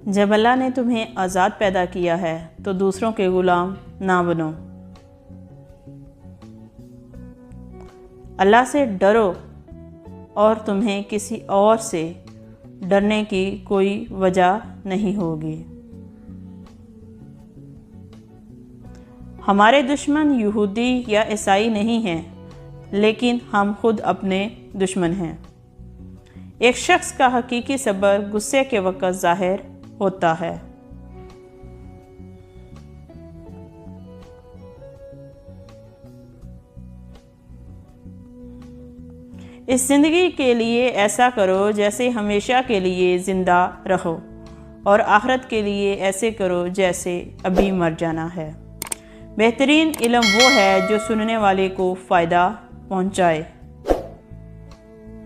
جب اللہ نے تمہیں آزاد پیدا کیا ہے تو دوسروں کے غلام نہ بنو۔ اللہ سے ڈرو اور تمہیں کسی اور سے ڈرنے کی کوئی وجہ نہیں ہوگی۔ ہمارے دشمن یہودی یا عیسائی نہیں ہیں، لیکن ہم خود اپنے دشمن ہیں۔ ایک شخص کا حقیقی صبر غصے کے وقت ظاہر ہوتا ہے۔ اس زندگی کے لیے ایسا کرو جیسے ہمیشہ کے لیے زندہ رہو، اور آخرت کے لیے ایسے کرو جیسے ابھی مر جانا ہے۔ بہترین علم وہ ہے جو سننے والے کو فائدہ پہنچائے۔